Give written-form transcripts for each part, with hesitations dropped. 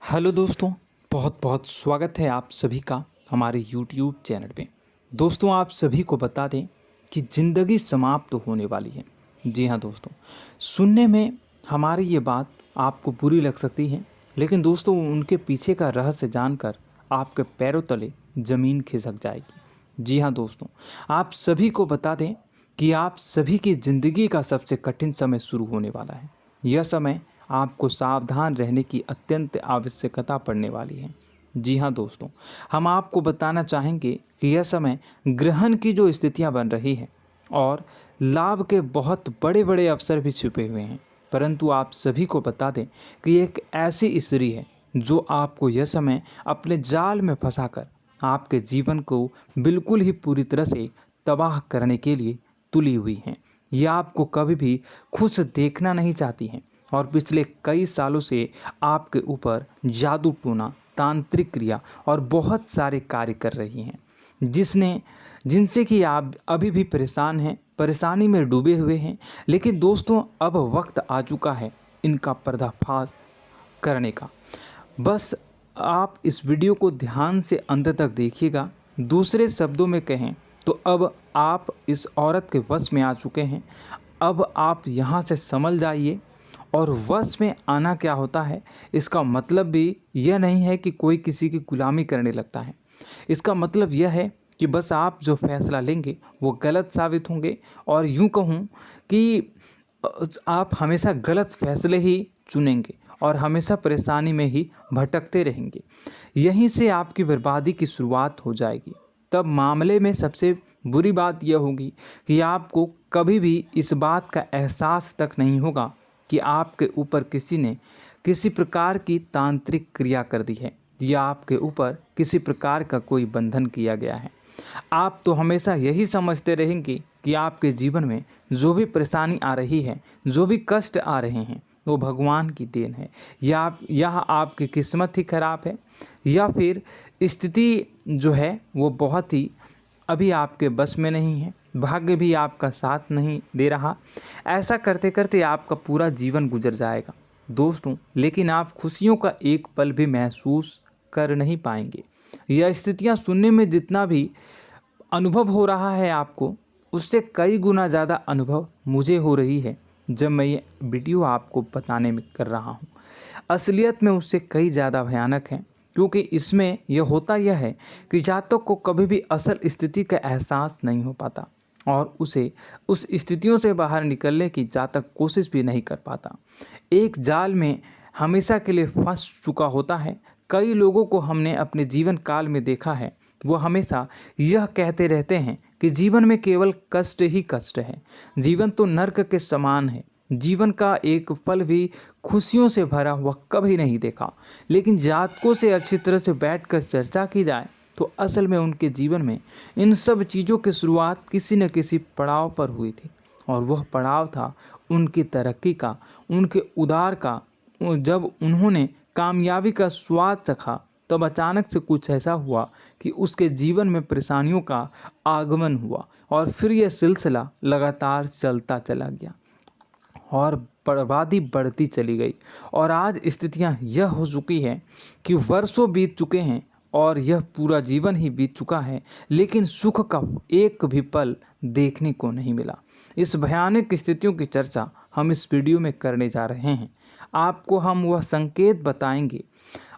Hello दोस्तों, बहुत बहुत स्वागत है आप सभी का हमारे YouTube चैनल पे। दोस्तों, आप सभी को बता दें कि ज़िंदगी समाप्त होने वाली है। जी हाँ दोस्तों, सुनने में हमारी ये बात आपको बुरी लग सकती है, लेकिन दोस्तों उनके पीछे का रहस्य जानकर आपके पैरों तले ज़मीन खिसक जाएगी। जी हाँ दोस्तों, आप सभी को बता दें कि आप सभी की ज़िंदगी का सबसे कठिन समय शुरू होने वाला है। यह समय आपको सावधान रहने की अत्यंत आवश्यकता पड़ने वाली है। जी हाँ दोस्तों, हम आपको बताना चाहेंगे कि यह समय ग्रहण की जो स्थितियां बन रही है और लाभ के बहुत बड़े बड़े अवसर भी छुपे हुए हैं। परंतु आप सभी को बता दें कि एक ऐसी स्त्री है जो आपको यह समय अपने जाल में फंसाकर आपके जीवन को बिल्कुल ही पूरी तरह से तबाह करने के लिए तुली हुई हैं। यह आपको कभी भी खुश देखना नहीं चाहती हैं और पिछले कई सालों से आपके ऊपर जादू टोना, तांत्रिक क्रिया और बहुत सारे कार्य कर रही हैं, जिनसे कि आप अभी भी परेशान हैं, परेशानी में डूबे हुए हैं। लेकिन दोस्तों, अब वक्त आ चुका है इनका पर्दाफाश करने का। बस आप इस वीडियो को ध्यान से अंत तक देखिएगा। दूसरे शब्दों में कहें तो अब आप इस औरत के वश में आ चुके हैं। अब आप यहाँ से संभल जाइए। और वश में आना क्या होता है, इसका मतलब भी यह नहीं है कि कोई किसी की गुलामी करने लगता है। इसका मतलब यह है कि बस आप जो फैसला लेंगे वो गलत साबित होंगे, और यूँ कहूँ कि आप हमेशा गलत फैसले ही चुनेंगे और हमेशा परेशानी में ही भटकते रहेंगे। यहीं से आपकी बर्बादी की शुरुआत हो जाएगी। तब मामले में सबसे बुरी बात यह होगी कि आपको कभी भी इस बात का एहसास तक नहीं होगा कि आपके ऊपर किसी ने किसी प्रकार की तांत्रिक क्रिया कर दी है या आपके ऊपर किसी प्रकार का कोई बंधन किया गया है। आप तो हमेशा यही समझते रहेंगे कि आपके जीवन में जो भी परेशानी आ रही है, जो भी कष्ट आ रहे हैं, वो भगवान की देन है, या आपकी किस्मत ही खराब है, या फिर स्थिति जो है वो बहुत ही अभी आपके बस में नहीं है, भाग्य भी आपका साथ नहीं दे रहा। ऐसा करते करते आपका पूरा जीवन गुजर जाएगा दोस्तों, लेकिन आप खुशियों का एक पल भी महसूस कर नहीं पाएंगे। यह स्थितियां सुनने में जितना भी अनुभव हो रहा है आपको, उससे कई गुना ज़्यादा अनुभव मुझे हो रही है जब मैं ये वीडियो आपको बताने में कर रहा हूँ। असलियत में उससे कई ज़्यादा भयानक है, क्योंकि इसमें यह होता यह है कि जातक को कभी भी असल स्थिति का एहसास नहीं हो पाता और उसे उस स्थितियों से बाहर निकलने की जातक कोशिश भी नहीं कर पाता। एक जाल में हमेशा के लिए फंस चुका होता है। कई लोगों को हमने अपने जीवन काल में देखा है, वो हमेशा यह कहते रहते हैं कि जीवन में केवल कष्ट ही कष्ट है, जीवन तो नर्क के समान है, जीवन का एक पल भी खुशियों से भरा हुआ कभी नहीं देखा। लेकिन जातकों से अच्छी तरह से बैठकर चर्चा की जाए तो असल में उनके जीवन में इन सब चीज़ों की शुरुआत किसी न किसी पड़ाव पर हुई थी, और वह पड़ाव था उनकी तरक्की का, उनके उदार का। जब उन्होंने कामयाबी का स्वाद चखा, तब अचानक से कुछ ऐसा हुआ कि उसके जीवन में परेशानियों का आगमन हुआ, और फिर यह सिलसिला लगातार चलता चला गया और बर्बादी बढ़ती चली गई। और आज स्थितियां यह हो चुकी है कि वर्षों बीत चुके हैं और यह पूरा जीवन ही बीत चुका है, लेकिन सुख का एक भी पल देखने को नहीं मिला। इस भयानक स्थितियों की चर्चा हम इस वीडियो में करने जा रहे हैं। आपको हम वह संकेत बताएंगे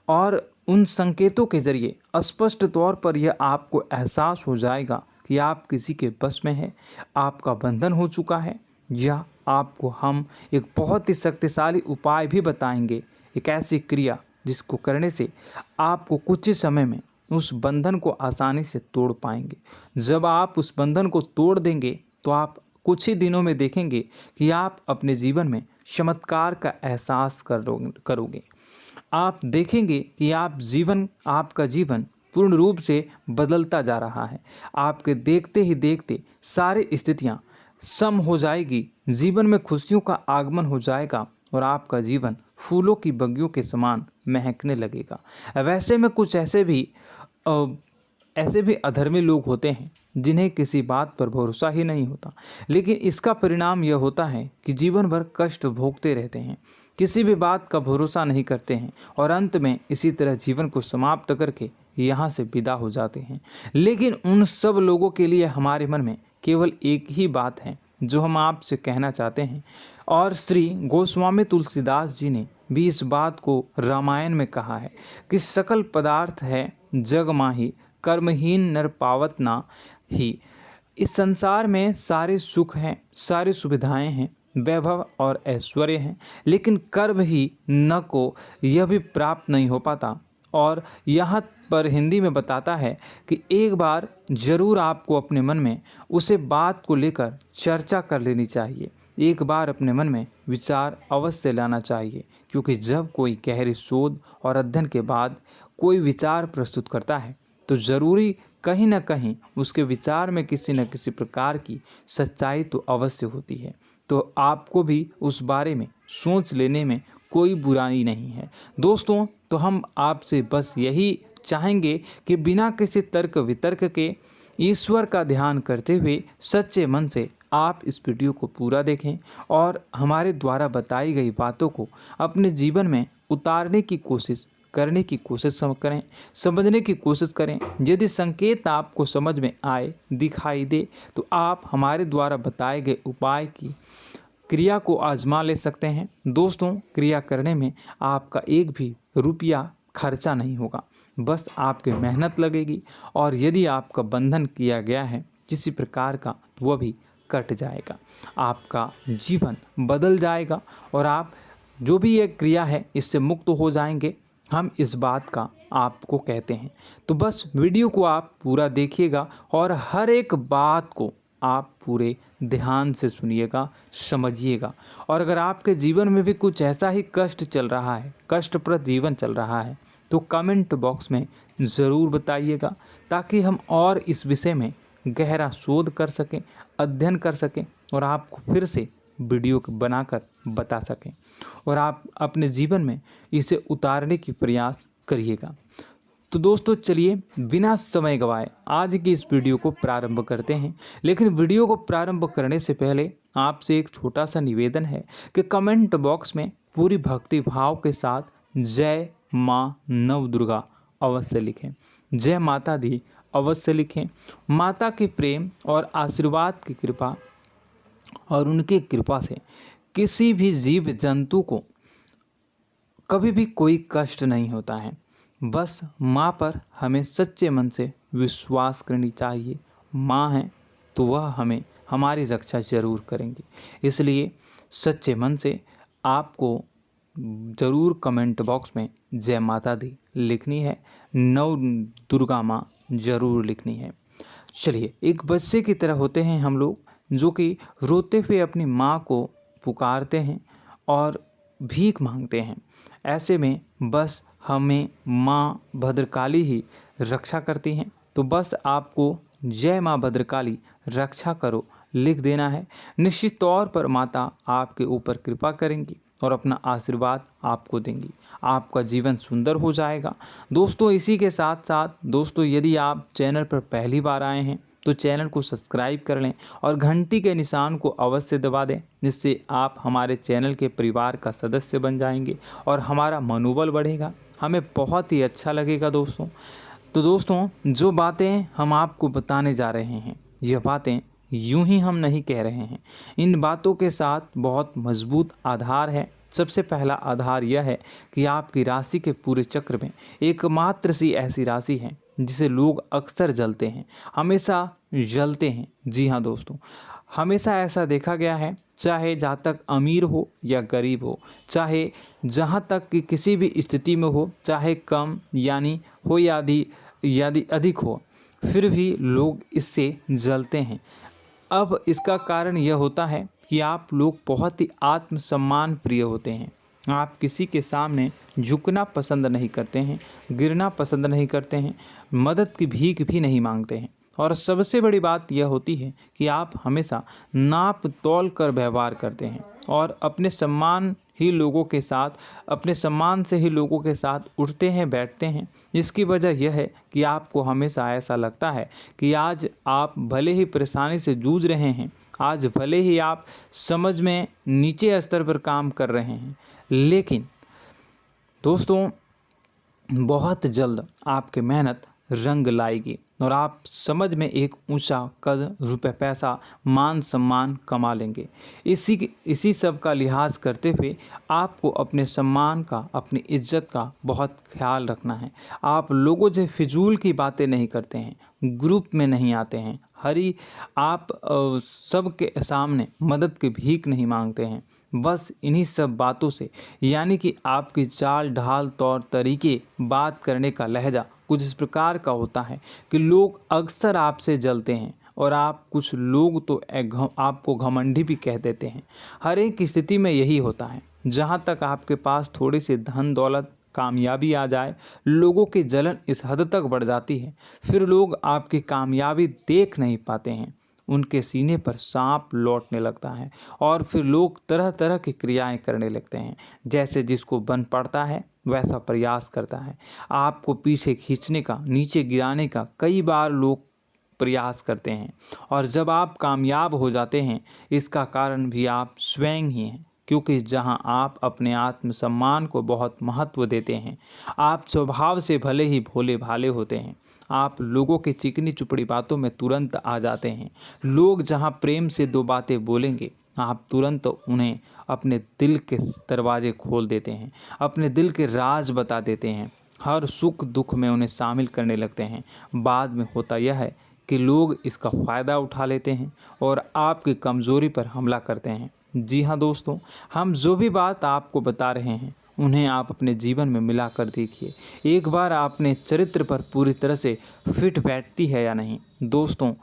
और उन संकेतों के जरिए स्पष्ट तौर पर यह आपको एहसास हो जाएगा कि आप किसी के बस में हैं, आपका बंधन हो चुका है, या आपको हम एक बहुत ही शक्तिशाली उपाय भी बताएंगे, एक ऐसी क्रिया जिसको करने से आपको कुछ ही समय में उस बंधन को आसानी से तोड़ पाएंगे। जब आप उस बंधन को तोड़ देंगे तो आप कुछ ही दिनों में देखेंगे कि आप अपने जीवन में चमत्कार का एहसास करोगे। आप देखेंगे कि आपका जीवन पूर्ण रूप से बदलता जा रहा है। आपके देखते ही देखते सारी स्थितियां सम हो जाएगी, जीवन में खुशियों का आगमन हो जाएगा और आपका जीवन फूलों की बगियों के समान महकने लगेगा। वैसे में कुछ ऐसे भी अधर्मी लोग होते हैं जिन्हें किसी बात पर भरोसा ही नहीं होता, लेकिन इसका परिणाम यह होता है कि जीवन भर कष्ट भोगते रहते हैं, किसी भी बात का भरोसा नहीं करते हैं और अंत में इसी तरह जीवन को समाप्त करके यहाँ से विदा हो जाते हैं। लेकिन उन सब लोगों के लिए हमारे मन में केवल एक ही बात है जो हम आपसे कहना चाहते हैं, और श्री गोस्वामी तुलसीदास जी ने भी इस बात को रामायण में कहा है कि सकल पदार्थ है जग माही, कर्महीन नर पावत ना ही। इस संसार में सारे सुख हैं, सारी सुविधाएं हैं, वैभव और ऐश्वर्य हैं, लेकिन कर्म ही न को यह भी प्राप्त नहीं हो पाता। और यहाँ पर हिंदी में बताता है कि एक बार जरूर आपको अपने मन में उसे बात को लेकर चर्चा कर लेनी चाहिए, एक बार अपने मन में विचार अवश्य लाना चाहिए, क्योंकि जब कोई गहरी शोध और अध्ययन के बाद कोई विचार प्रस्तुत करता है तो ज़रूरी कहीं ना कहीं उसके विचार में किसी न किसी प्रकार की सच्चाई तो अवश्य होती है। तो आपको भी उस बारे में सोच लेने में कोई बुराई नहीं है। दोस्तों, तो हम आपसे बस यही चाहेंगे कि बिना किसी तर्क वितर्क के ईश्वर का ध्यान करते हुए सच्चे मन से आप इस वीडियो को पूरा देखें और हमारे द्वारा बताई गई बातों को अपने जीवन में उतारने की कोशिश करने की कोशिश करें, समझने की कोशिश करें। यदि संकेत आपको समझ में आए, दिखाई दे, तो आप हमारे द्वारा बताए गए उपाय की क्रिया को आजमा ले सकते हैं। दोस्तों, क्रिया करने में आपका एक भी रुपया खर्चा नहीं होगा, बस आपकी मेहनत लगेगी, और यदि आपका बंधन किया गया है किसी प्रकार का तो वह भी कट जाएगा, आपका जीवन बदल जाएगा और आप जो भी ये क्रिया है इससे मुक्त हो जाएंगे। हम इस बात का आपको कहते हैं। तो बस वीडियो को आप पूरा देखिएगा और हर एक बात को आप पूरे ध्यान से सुनिएगा, समझिएगा। और अगर आपके जीवन में भी कुछ ऐसा ही कष्ट चल रहा है, कष्टप्रद जीवन चल रहा है, तो कमेंट बॉक्स में ज़रूर बताइएगा, ताकि हम और इस विषय में गहरा शोध कर सकें, अध्ययन कर सकें और आपको फिर से वीडियो बनाकर बता सकें और आप अपने जीवन में इसे उतारने की प्रयास करिएगा। तो दोस्तों, चलिए बिना समय गवाए आज की इस वीडियो को प्रारंभ करते हैं। लेकिन वीडियो को प्रारंभ करने से पहले आपसे एक छोटा सा निवेदन है कि कमेंट बॉक्स में पूरी भक्ति भाव के साथ जय माँ नव दुर्गा अवश्य लिखें, जय माता दी अवश्य लिखें। माता के प्रेम और आशीर्वाद की कृपा और उनकी कृपा से किसी भी जीव जंतु को कभी भी कोई कष्ट नहीं होता है। बस माँ पर हमें सच्चे मन से विश्वास करनी चाहिए। माँ है तो वह हमें हमारी रक्षा जरूर करेंगी। इसलिए सच्चे मन से आपको ज़रूर कमेंट बॉक्स में जय माता दी लिखनी है, नव दुर्गा माँ ज़रूर लिखनी है। चलिए, एक बच्चे की तरह होते हैं हम लोग, जो कि रोते हुए अपनी माँ को पुकारते हैं और भीख मांगते हैं। ऐसे में बस हमें माँ भद्रकाली ही रक्षा करती हैं। तो बस आपको जय माँ भद्रकाली रक्षा करो लिख देना है। निश्चित तौर पर माता आपके ऊपर कृपा करेंगी और अपना आशीर्वाद आपको देंगी, आपका जीवन सुंदर हो जाएगा। दोस्तों, इसी के साथ साथ दोस्तों, यदि आप चैनल पर पहली बार आए हैं तो चैनल को सब्सक्राइब कर लें और घंटी के निशान को अवश्य दबा दें, जिससे आप हमारे चैनल के परिवार का सदस्य बन जाएंगे और हमारा मनोबल बढ़ेगा, हमें बहुत ही अच्छा लगेगा दोस्तों। तो दोस्तों, जो बातें हम आपको बताने जा रहे हैं, यह बातें यूं ही हम नहीं कह रहे हैं। इन बातों के साथ बहुत मजबूत आधार है। सबसे पहला आधार यह है कि आपकी राशि के पूरे चक्र में एकमात्र सी ऐसी राशि है जिसे लोग अक्सर जलते हैं, हमेशा जलते हैं। जी हाँ दोस्तों, हमेशा ऐसा देखा गया है, चाहे जहाँ तक अमीर हो या गरीब हो, चाहे जहाँ तक कि किसी भी स्थिति में हो, चाहे कम यानी हो या अधिक हो, फिर भी लोग इससे जलते हैं। अब इसका कारण यह होता है कि आप लोग बहुत ही आत्मसम्मान प्रिय होते हैं। आप किसी के सामने झुकना पसंद नहीं करते हैं, गिरना पसंद नहीं करते हैं, मदद की भीख भी नहीं मांगते हैं और सबसे बड़ी बात यह होती है कि आप हमेशा नाप तौल कर व्यवहार करते हैं और अपने सम्मान से ही लोगों के साथ उठते हैं बैठते हैं। इसकी वजह यह है कि आपको हमेशा ऐसा लगता है कि आज आप भले ही परेशानी से जूझ रहे हैं, आज भले ही आप समझ में नीचे स्तर पर काम कर रहे हैं, लेकिन दोस्तों बहुत जल्द आपकी मेहनत रंग लाएगी और आप समझ में एक ऊंचा कद, रुपए, पैसा, मान सम्मान कमा लेंगे। इसी सब का लिहाज करते हुए आपको अपने सम्मान का, अपनी इज्जत का बहुत ख्याल रखना है। आप लोगों से फिजूल की बातें नहीं करते हैं, ग्रुप में नहीं आते हैं, आप सबके सामने मदद की भीख नहीं मांगते हैं। बस इन्हीं सब बातों से, यानी कि आपकी चाल ढाल, तौर तरीके, बात करने का लहजा कुछ इस प्रकार का होता है कि लोग अक्सर आपसे जलते हैं और कुछ लोग तो आपको घमंडी भी कह देते हैं। हर एक स्थिति में यही होता है। जहाँ तक आपके पास थोड़ी सी धन दौलत, कामयाबी आ जाए, लोगों की जलन इस हद तक बढ़ जाती है, फिर लोग आपकी कामयाबी देख नहीं पाते हैं, उनके सीने पर सांप लौटने लगता है और फिर लोग तरह तरह की क्रियाएं करने लगते हैं। जैसे जिसको बन पड़ता है वैसा प्रयास करता है। आपको पीछे खींचने का, नीचे गिराने का कई बार लोग प्रयास करते हैं और जब आप कामयाब हो जाते हैं, इसका कारण भी आप स्वयं ही हैं। क्योंकि जहां आप अपने आत्मसम्मान को बहुत महत्व देते हैं, आप स्वभाव से भले ही भोले भाले होते हैं, आप लोगों की चिकनी चुपड़ी बातों में तुरंत आ जाते हैं। लोग जहां प्रेम से दो बातें बोलेंगे, आप तुरंत उन्हें अपने दिल के दरवाजे खोल देते हैं, अपने दिल के राज बता देते हैं, हर सुख दुख में उन्हें शामिल करने लगते हैं। बाद में होता यह है कि लोग इसका फ़ायदा उठा लेते हैं और आपकी कमज़ोरी पर हमला करते हैं। जी हाँ दोस्तों, हम जो भी बात आपको बता रहे हैं उन्हें आप अपने जीवन में मिला कर देखिए। एक बार आपने चरित्र पर पूरी तरह से फिट बैठती है या नहीं। दोस्तों,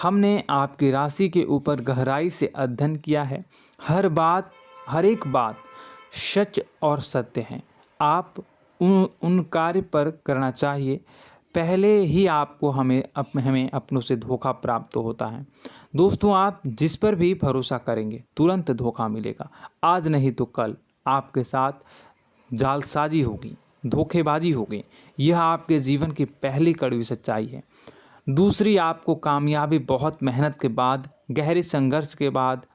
हमने आपकी राशि के ऊपर गहराई से अध्ययन किया है। हर एक बात सच और सत्य है। आप उन कार्य पर करना चाहिए, पहले ही आपको हमें अपनों से धोखा प्राप्त होता है। दोस्तों, आप जिस पर भी भरोसा करेंगे तुरंत धोखा मिलेगा। आज नहीं तो कल आपके साथ जालसाजी होगी, धोखेबाजी होगी। यह आपके जीवन की पहली कड़वी सच्चाई है। दूसरी, आपको कामयाबी बहुत मेहनत के बाद, गहरे संघर्ष के बाद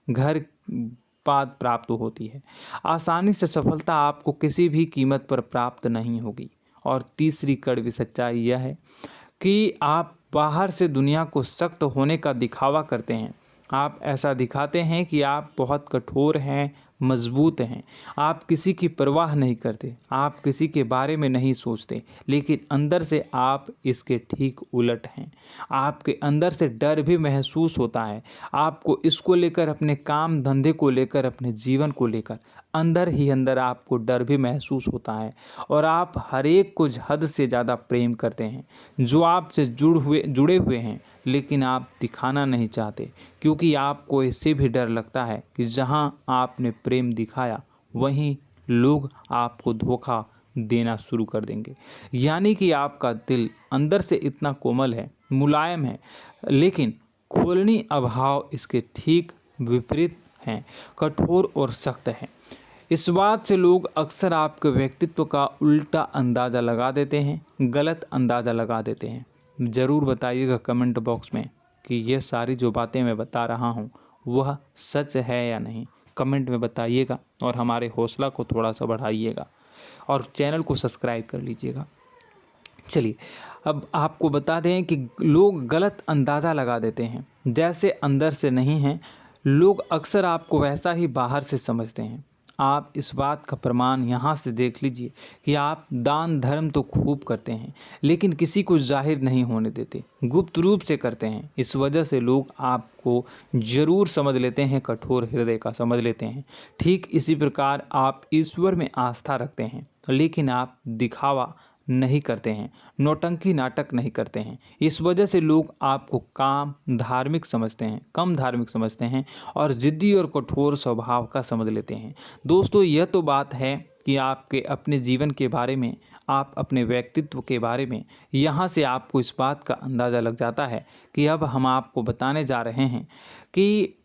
प्राप्त होती है। आसानी से सफलता आपको किसी भी कीमत पर प्राप्त नहीं होगी। और तीसरी कड़वी सच्चाई यह है कि आप बाहर से दुनिया को सख्त होने का दिखावा करते हैं। आप ऐसा दिखाते हैं कि आप बहुत कठोर हैं, मजबूत हैं, आप किसी की परवाह नहीं करते, आप किसी के बारे में नहीं सोचते, लेकिन अंदर से आप इसके ठीक उलट हैं। आपके अंदर से डर भी महसूस होता है। आपको इसको लेकर, अपने काम धंधे को लेकर, अपने जीवन को लेकर अंदर ही अंदर आपको डर भी महसूस होता है और आप हर एक को हद से ज़्यादा प्रेम करते हैं, जो आपसे जुड़े हुए हैं, लेकिन आप दिखाना नहीं चाहते, क्योंकि आपको इससे भी डर लगता है कि जहां आपने प्रेम दिखाया वहीं लोग आपको धोखा देना शुरू कर देंगे। यानी कि आपका दिल अंदर से इतना कोमल है, मुलायम है, लेकिन खोलनी अभाव इसके ठीक विपरीत हैं, कठोर और सख्त हैं। इस बात से लोग अक्सर आपके व्यक्तित्व का उल्टा अंदाज़ा लगा देते हैं, गलत अंदाज़ा लगा देते हैं। ज़रूर बताइएगा कमेंट बॉक्स में कि ये सारी जो बातें मैं बता रहा हूँ वह सच है या नहीं। कमेंट में बताइएगा और हमारे हौसला को थोड़ा सा बढ़ाइएगा और चैनल को सब्सक्राइब कर लीजिएगा। चलिए, अब आपको बता दें कि लोग गलत अंदाज़ा लगा देते हैं। जैसे अंदर से नहीं हैं, लोग अक्सर आपको वैसा ही बाहर से समझते हैं। आप इस बात का प्रमाण यहाँ से देख लीजिए कि आप दान धर्म तो खूब करते हैं, लेकिन किसी को जाहिर नहीं होने देते, गुप्त रूप से करते हैं। इस वजह से लोग आपको ज़रूर समझ लेते हैं, कठोर हृदय का समझ लेते हैं। ठीक इसी प्रकार आप ईश्वर में आस्था रखते हैं, लेकिन आप दिखावा नहीं करते हैं, नौटंकी नाटक नहीं करते हैं। इस वजह से लोग आपको कम धार्मिक समझते हैं और ज़िद्दी और कठोर स्वभाव का समझ लेते हैं। दोस्तों, यह तो बात है कि आपके अपने जीवन के बारे में, आप अपने व्यक्तित्व के बारे में, यहाँ से आपको इस बात का अंदाज़ा लग जाता है कि अब हम आपको बताने जा रहे हैं कि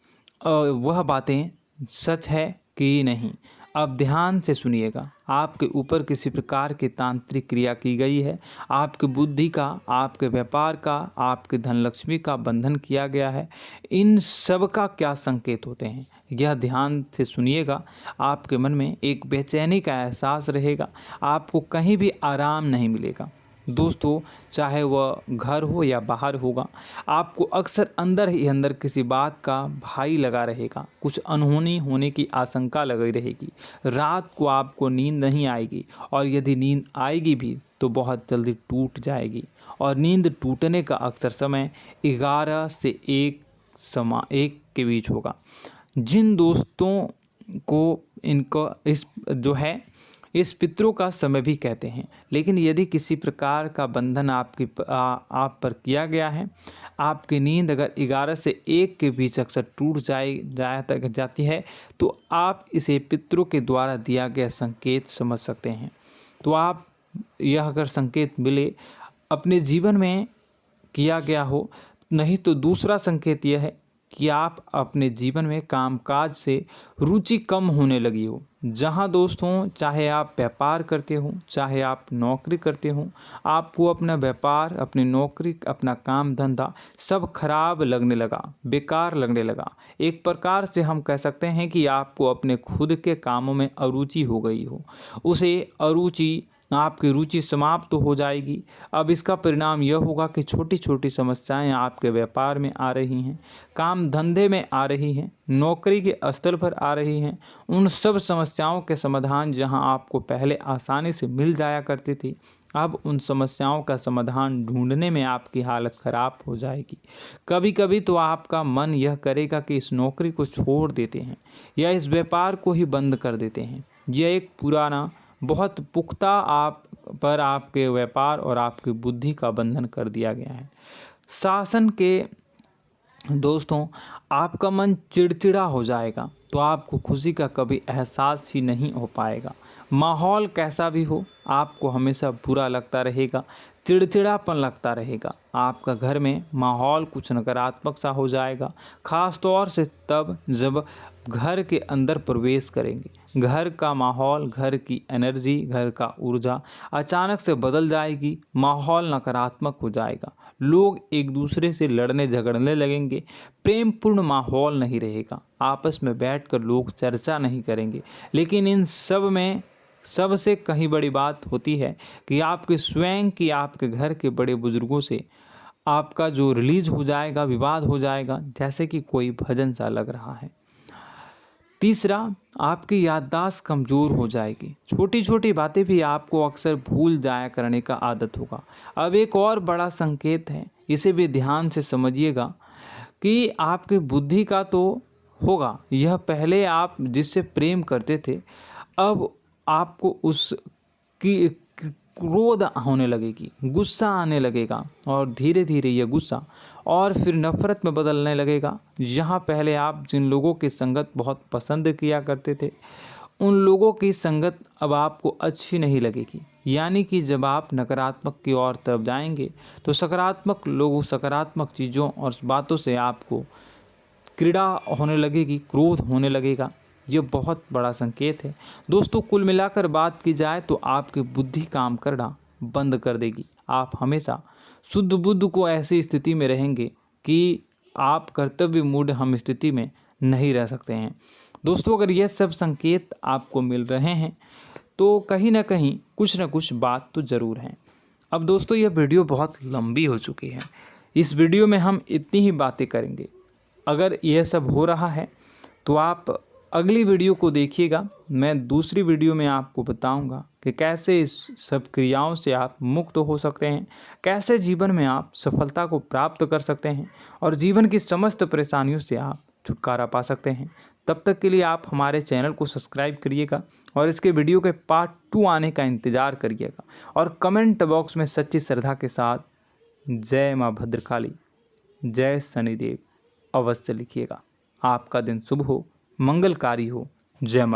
वह बातें सच है कि नहीं। अब ध्यान से सुनिएगा। आपके ऊपर किसी प्रकार की तांत्रिक क्रिया की गई है, आपकी बुद्धि का, आपके व्यापार का, आपके धनलक्ष्मी का बंधन किया गया है। इन सब का क्या संकेत होते हैं, यह ध्यान से सुनिएगा। आपके मन में एक बेचैनी का एहसास रहेगा, आपको कहीं भी आराम नहीं मिलेगा। दोस्तों, चाहे वह घर हो या बाहर होगा, आपको अक्सर अंदर ही अंदर किसी बात का भय लगा रहेगा, कुछ अनहोनी होने की आशंका लगी रहेगी। रात को आपको नींद नहीं आएगी, और यदि नींद आएगी भी तो बहुत जल्दी टूट जाएगी। और नींद टूटने का अक्सर समय 11 से 1 के बीच होगा। जिन दोस्तों को इनको इस पितरों का समय भी कहते हैं। लेकिन यदि किसी प्रकार का बंधन आप पर किया गया है, आपकी नींद अगर 11 से 1 के बीच अक्सर टूट जाती है, तो आप इसे पितरों के द्वारा दिया गया संकेत समझ सकते हैं। तो आप यह अगर संकेत मिले अपने जीवन में किया गया हो, नहीं तो दूसरा संकेत यह है कि आप अपने जीवन में कामकाज से रुचि कम होने लगी हो। जहां दोस्तों, चाहे आप व्यापार करते हो, चाहे आप नौकरी करते हो, आपको अपना व्यापार, अपनी नौकरी, अपना काम धंधा सब खराब लगने लगा, बेकार लगने लगा। एक प्रकार से हम कह सकते हैं कि आपको अपने खुद के कामों में अरुचि हो गई हो। उसे अरुचि, आपकी रुचि समाप्त तो हो जाएगी। अब इसका परिणाम यह होगा कि छोटी छोटी समस्याएं आपके व्यापार में आ रही हैं, काम धंधे में आ रही हैं, नौकरी के स्तर पर आ रही हैं। उन सब समस्याओं के समाधान जहां आपको पहले आसानी से मिल जाया करती थी, अब उन समस्याओं का समाधान ढूंढने में आपकी हालत ख़राब हो जाएगी। कभी कभी तो आपका मन यह करेगा कि इस नौकरी को छोड़ देते हैं या इस व्यापार को ही बंद कर देते हैं। यह एक पुराना, बहुत पुख्ता आपके व्यापार और आपकी बुद्धि का बंधन कर दिया गया है। शासन के दोस्तों, आपका मन चिड़चिड़ा हो जाएगा, तो आपको खुशी का कभी एहसास ही नहीं हो पाएगा। माहौल कैसा भी हो, आपको हमेशा बुरा लगता रहेगा, चिड़चिड़ापन लगता रहेगा। आपका घर में माहौल कुछ नकारात्मक सा हो जाएगा, ख़ास तौर से तब जब घर के अंदर प्रवेश करेंगे। घर का माहौल, घर की एनर्जी, घर का ऊर्जा अचानक से बदल जाएगी, माहौल नकारात्मक हो जाएगा। लोग एक दूसरे से लड़ने झगड़ने लगेंगे, प्रेमपूर्ण माहौल नहीं रहेगा, आपस में बैठकर लोग चर्चा नहीं करेंगे। लेकिन इन सब में सबसे कहीं बड़ी बात होती है कि आपके स्वयं की, आपके घर के बड़े बुजुर्गों से आपका जो रिलीज हो जाएगा, विवाद हो जाएगा, जैसे कि कोई भजन सा लग रहा है। तीसरा, आपकी याददाश्त कमज़ोर हो जाएगी, छोटी छोटी बातें भी आपको अक्सर भूल जाया करने का आदत होगा। अब एक और बड़ा संकेत है, इसे भी ध्यान से समझिएगा कि आपकी बुद्धि का तो होगा, यह पहले आप जिससे प्रेम करते थे, अब आपको उसकी क्रोध होने लगेगी, गुस्सा आने लगेगा, और धीरे धीरे यह गुस्सा और फिर नफरत में बदलने लगेगा। यहाँ पहले आप जिन लोगों की संगत बहुत पसंद किया करते थे, उन लोगों की संगत अब आपको अच्छी नहीं लगेगी। यानी कि जब आप नकारात्मक की ओर तरफ जाएंगे, तो सकारात्मक लोगों, सकारात्मक चीज़ों और बातों से आपको क्रीड़ा होने लगेगी, क्रोध होने लगेगा। ये बहुत बड़ा संकेत है दोस्तों। कुल मिलाकर बात की जाए तो आपकी बुद्धि काम करना बंद कर देगी। आप हमेशा शुद्ध बुद्ध को ऐसी स्थिति में रहेंगे कि आप कर्तव्य मूढ़ हम स्थिति में नहीं रह सकते हैं। दोस्तों, अगर ये सब संकेत आपको मिल रहे हैं तो कहीं ना कहीं कुछ ना कुछ बात तो ज़रूर है। अब दोस्तों, यह वीडियो बहुत लंबी हो चुकी है, इस वीडियो में हम इतनी ही बातें करेंगे। अगर यह सब हो रहा है तो आप अगली वीडियो को देखिएगा। मैं दूसरी वीडियो में आपको बताऊंगा कि कैसे इस सब क्रियाओं से आप मुक्त हो सकते हैं, कैसे जीवन में आप सफलता को प्राप्त कर सकते हैं और जीवन की समस्त परेशानियों से आप छुटकारा पा सकते हैं। तब तक के लिए आप हमारे चैनल को सब्सक्राइब करिएगा और इसके वीडियो के पार्ट 2 आने का इंतज़ार करिएगा। और कमेंट बॉक्स में सच्ची श्रद्धा के साथ जय माँ भद्रकाली, जय शनिदेव अवश्य लिखिएगा। आपका दिन शुभ हो, मंगलकारी हो। जय माँ।